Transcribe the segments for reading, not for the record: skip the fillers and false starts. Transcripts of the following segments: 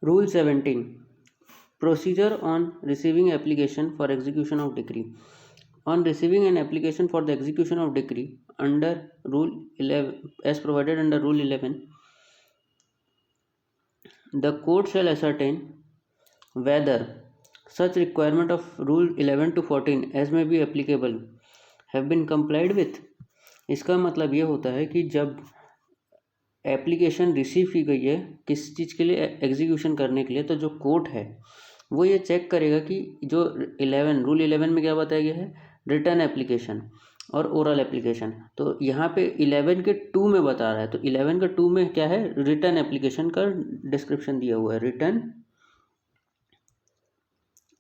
Rule 17. Procedure on receiving application for execution of decree. On receiving an application for the execution of decree under Rule 11, as provided under Rule 11, the court shall ascertain whether such requirement of Rule 11 to 14 as may be applicable have been complied with. इसका मतलब ये होता है कि जब application receive की गई है किस चीज़ के लिए, एग्जीक्यूशन करने के लिए, तो जो कोर्ट है वो ये चेक करेगा कि जो 11 रूल 11 में क्या बताया गया है, रिटर्न एप्लीकेशन और ओरल एप्लीकेशन। तो यहाँ पे 11 के 2 में बता रहा है, तो 11 के 2 में क्या है, रिटर्न एप्लीकेशन का डिस्क्रिप्शन दिया हुआ है, रिटर्न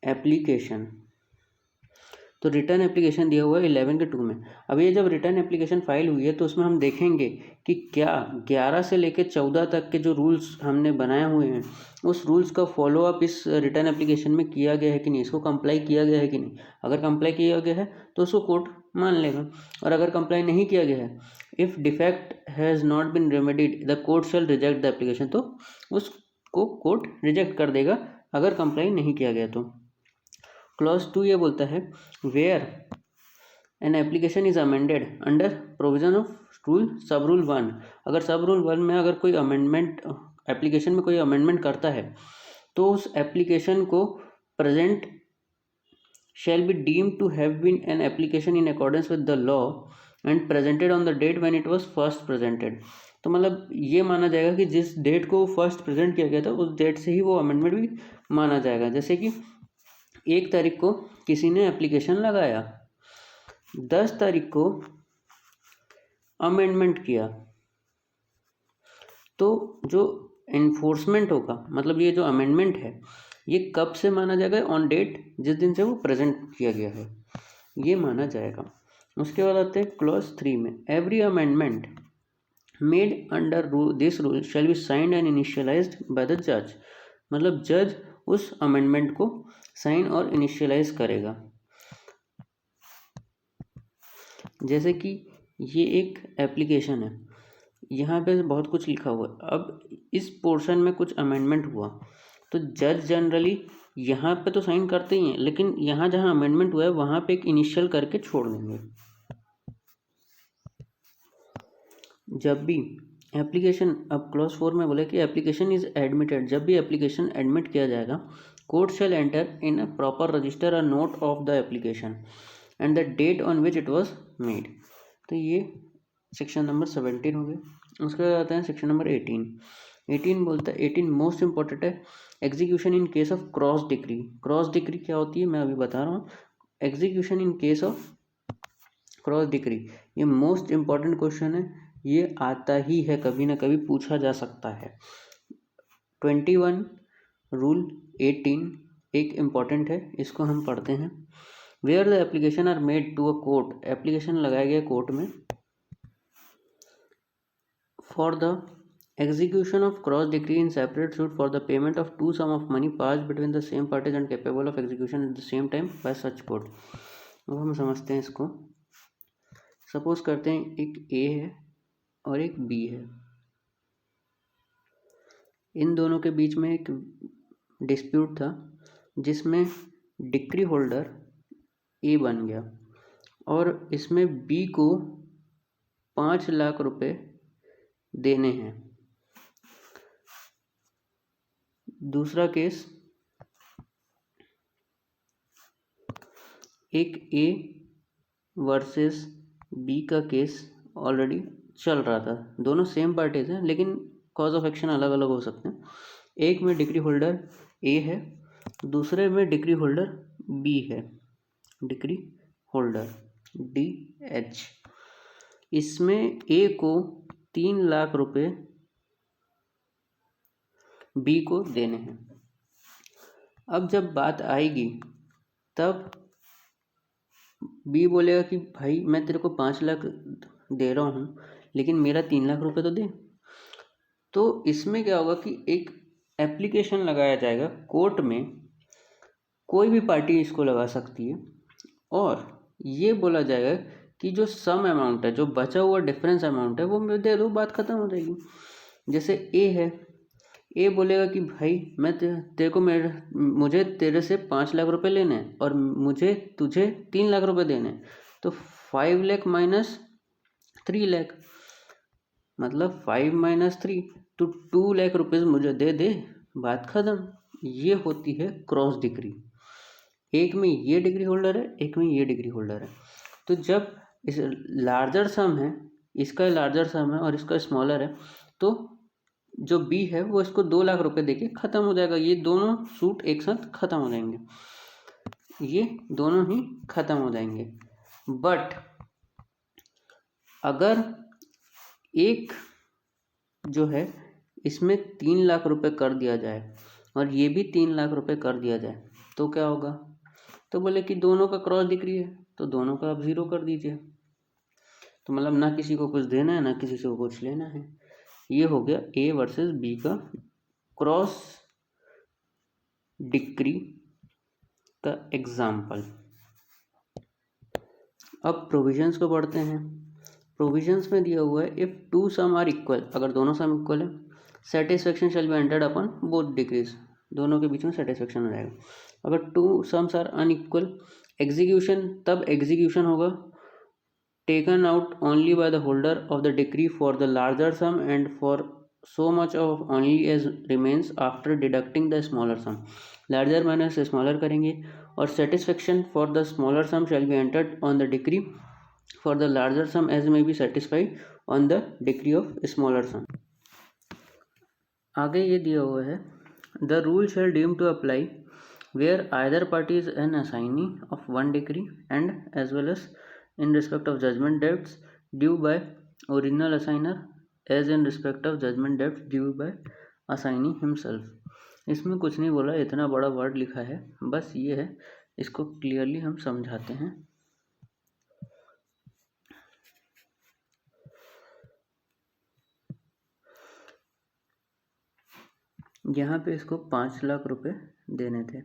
एप्लीकेशन। तो रिटर्न एप्लीकेशन दिया हुआ है 11 के 2 में। अब ये जब रिटर्न एप्लीकेशन फाइल हुई है तो उसमें हम देखेंगे कि क्या 11 से लेकर 14 तक के जो रूल्स हमने बनाए हुए हैं उस रूल्स का फॉलोअप इस रिटर्न एप्लीकेशन में किया गया है कि नहीं, इसको कंप्लाई किया गया है कि नहीं। अगर कंप्लाई किया गया है तो उसको कोर्ट मान लेगा, और अगर कंप्लाई नहीं किया गया है, if defect has not been remedied the court shall reject the application, तो उसको कोर्ट रिजेक्ट कर देगा अगर कंप्लाई नहीं किया गया तो। क्लॉज 2 ये बोलता है where an application is amended under provision of rule sub rule 1, अगर सब रूल 1 में अगर कोई अमेंडमेंट, एप्लीकेशन में कोई अमेंडमेंट करता है तो उस एप्लीकेशन को present shall be deemed to have been an application in accordance with the law and presented on the date when it was first presented. तो मतलब ये माना जाएगा कि जिस डेट को फर्स्ट प्रेजेंट किया गया था उस डेट से ही वो अमेंडमेंट भी माना जाएगा। जैसे कि 1 तारीख को किसी ने एप्लीकेशन लगाया, 10 तारीख को अमेंडमेंट किया, तो जो इन्फोर्समेंट होगा, मतलब ये जो अमेंडमेंट है ये कब से माना जाएगा, ऑन डेट जिस दिन से वो प्रेजेंट किया गया है, ये माना जाएगा। उसके बाद आते हैं क्लॉज 3 में, every amendment made under this rule shall be signed and initialised by the जज, मतलब जज उस अमेंडमेंट को साइन और इनिशियलाइज करेगा। जैसे कि ये एक एप्लीकेशन है, यहाँ पे बहुत कुछ लिखा हुआ है, अब इस पोर्शन में कुछ अमेंडमेंट हुआ तो जज जनरली यहाँ पे तो साइन करते ही हैं, लेकिन यहाँ जहाँ अमेंडमेंट हुआ है वहाँ पे एक इनिशियल करके छोड़ देंगे। जब भी एप्लीकेशन, अब क्लॉज 4 में बोले कि एप्लीकेशन इज एडमिटेड, जब भी एप्लीकेशन एडमिट किया जाएगा, court shall enter in a proper register a note of the application and the date on which it was made. तो ये सेक्शन नंबर 17 हो गया। उसके बाद आता है सेक्शन नंबर 18 बोलता है, 18 मोस्ट इंपॉर्टेंट है, execution in case of cross decree. Cross decree क्या होती है मैं अभी बता रहा हूँ। Execution in case of cross decree, ये मोस्ट इंपॉर्टेंट क्वेश्चन है, ये आता ही है, कभी ना कभी पूछा जा सकता है। 21 रूल 18 एक इम्पॉर्टेंट है, इसको हम पढ़ते हैं। Where the application are made to a court, application लगाया गया कोर्ट में, for the execution of cross decree in separate suit for the payment of two sum of money passed between the same parties and capable of execution at the same time by such court। अब हम समझते हैं इसको। Suppose करते हैं एक ए है और एक बी है, इन दोनों के बीच में एक डिस्प्यूट था जिसमें डिक्री होल्डर ए बन गया और इसमें बी को 5 लाख रुपए देने हैं। दूसरा केस, एक ए वर्सेस बी का केस ऑलरेडी चल रहा था, दोनों सेम पार्टीज हैं लेकिन कॉज ऑफ एक्शन अलग अलग हो सकते हैं। एक में डिक्री होल्डर ए है, दूसरे में डिक्री होल्डर बी है, डिक्री होल्डर डी एच। इसमें ए को 3 लाख रुपए बी को देने हैं। अब जब बात आएगी तब बी बोलेगा कि भाई मैं तेरे को 5 लाख दे रहा हूँ लेकिन मेरा 3 लाख रुपए तो दे। तो इसमें क्या होगा कि एक एप्लीकेशन लगाया जाएगा कोर्ट में, कोई भी पार्टी इसको लगा सकती है, और ये बोला जाएगा कि जो सम अमाउंट है, जो बचा हुआ डिफरेंस अमाउंट है वो मैं दे दो, बात ख़त्म हो जाएगी। जैसे ए है, ए बोलेगा कि भाई मैं तेरे को मुझे तेरे से 5 लाख रुपए लेने हैं और मुझे तुझे 3 लाख रुपए देने हैं, तो 5 लाख माइनस 3 लाख, मतलब 5 माइनस 3, तो 2 लाख रुपीज़ मुझे दे दे, बात खत्म। ये होती है क्रॉस डिग्री। एक में ये डिग्री होल्डर है, एक में ये डिग्री होल्डर है। तो जब इस लार्जर सम है, इसका लार्जर सम है और इसका स्मॉलर है, तो जो बी है वो इसको 2 लाख रुपए देके ख़त्म हो जाएगा। ये दोनों सूट एक साथ ख़त्म हो जाएंगे, ये दोनों ही ख़त्म हो जाएंगे। बट अगर एक जो है इसमें 3 लाख रुपए कर दिया जाए और ये भी 3 लाख रुपए कर दिया जाए, तो क्या होगा? तो बोले कि दोनों का क्रॉस डिग्री है, तो दोनों का आप 0 कर दीजिए। तो मतलब ना किसी को कुछ देना है ना किसी से कुछ लेना है। ये हो गया ए वर्सेस बी का क्रॉस डिग्री का एग्जाम्पल। अब प्रोविजंस को पढ़ते हैं। प्रोविजंस में दिया हुआ है if two sum are equal, अगर दोनों सम इक्वल है, satisfaction shall be entered upon both decrees, दोनों के बीच में सेटिस्फेक्शन हो जाएगा। अगर two sums are unequal, execution, तब एग्जीक्यूशन होगा taken out only by the holder of the decree for the larger sum and for so much of only as remains after deducting the smaller sum। larger minus smaller करेंगे और satisfaction for the smaller sum shall be entered on the decree for the larger sum as may be satisfied on the decree of smaller sum। आगे ये दिया हुआ है the rule shall deem to apply where either party is an assignee of one decree and as well as in respect of judgment debts due by original assigner as in respect of judgment debts due by assignee himself। इसमें कुछ नहीं बोला, इतना बड़ा word लिखा है, बस ये है, इसको क्लियरली हम समझाते हैं। यहाँ पे इसको 5 लाख रुपए देने थे।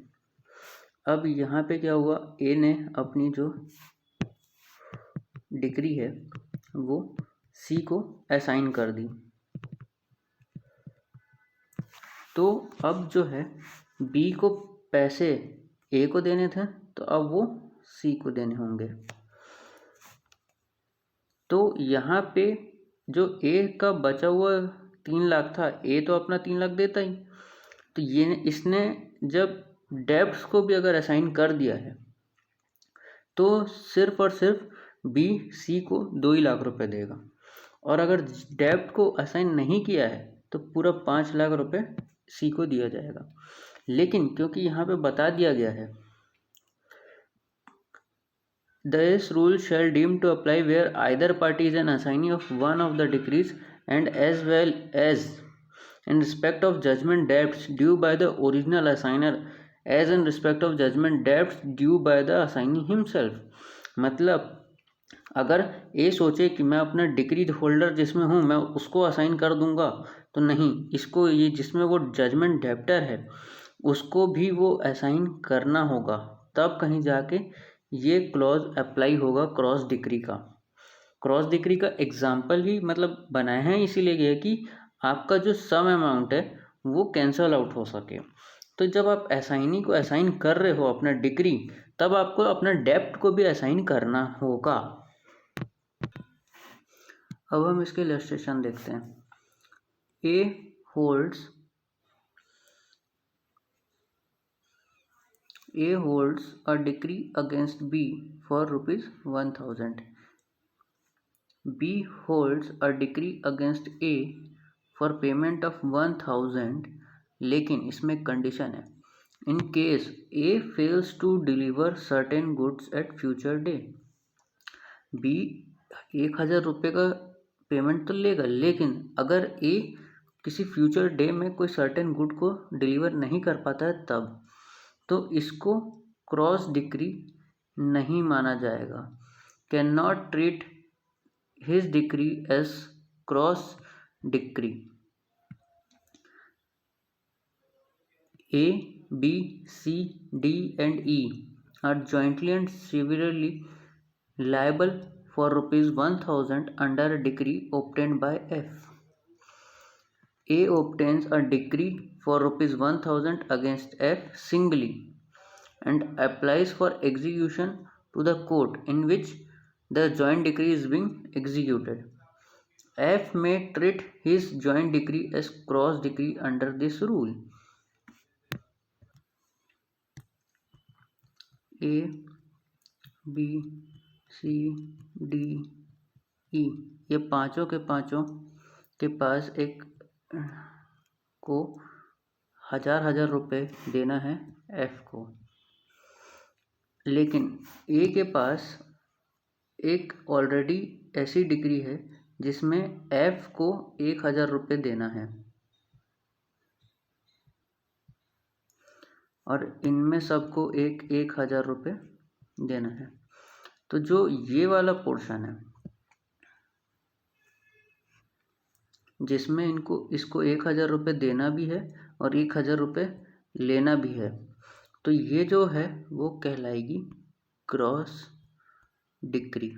अब यहाँ पे क्या हुआ, ए ने अपनी जो डिग्री है वो सी को असाइन कर दी। तो अब जो है बी को पैसे ए को देने थे, तो अब वो सी को देने होंगे। तो यहाँ पे जो ए का बचा हुआ 3 लाख था, ए तो अपना 3 लाख देता ही, तो ये इसने जब डेब्ट्स को भी अगर असाइन कर दिया है तो सिर्फ और सिर्फ बी सी को 2 ही लाख रुपए देगा, और अगर डेब्ट को असाइन नहीं किया है तो पूरा 5 लाख रुपए सी को दिया जाएगा। लेकिन क्योंकि यहाँ पे बता दिया गया है this rule shall deem to apply where either party is an assignee of one of the decrees and as well as in respect of judgment debts due by the original assigner as in respect of judgment debts due by the assignee himself। मतलब अगर ए सोचे कि मैं अपना degree holder जिसमें हूँ मैं उसको असाइन कर दूंगा, तो नहीं, इसको ये जिसमें वो जजमेंट डेप्टर है उसको भी वो असाइन करना होगा, तब कहीं जाके ये क्लॉज अप्लाई होगा क्रॉस डिग्री का। क्रॉस डिग्री का एग्जाम्पल ही मतलब बनाए हैं इसीलिए गया कि आपका जो सम अमाउंट है वो कैंसल आउट हो सके। तो जब आप असाइनी को असाइन कर रहे हो अपना डिग्री, तब आपको अपना डेप्ट को भी असाइन करना होगा। अब हम इसके इलस्ट्रेशन देखते हैं। ए holds a decree against B for ₹1000। B holds a decree against A for payment of 1000, लेकिन इसमें कंडीशन है, in case A fails to deliver certain goods at future day। B 1000 रुपये का पेमेंट तो लेगा, लेकिन अगर A किसी फ्यूचर डे में कोई सर्टेन गुड को डिलीवर नहीं कर पाता है तब, तो इसको क्रॉस डिग्री नहीं माना जाएगा। Can not treat his decree as cross decree. A, B, C, D and E are jointly and severally liable for ₹1000 under a decree obtained by F। A obtains a decree for ₹1,000 against F singly and applies for execution to the court in which the joint decree is being executed. F may treat his joint decree as cross decree under this rule. A, B, C, D, E ये पांचों के पास एक को 1000 रुपये देना है F को, लेकिन A के पास एक ऑलरेडी ऐसी डिग्री है जिसमें F को 1000 रुपये देना है और इनमें सबको 1000 रुपये देना है। तो जो ये वाला पोर्शन है जिसमें इसको 1000 रुपये देना भी है और 1000 रुपये लेना भी है, तो ये जो है वो कहलाएगी क्रॉस डिक्री।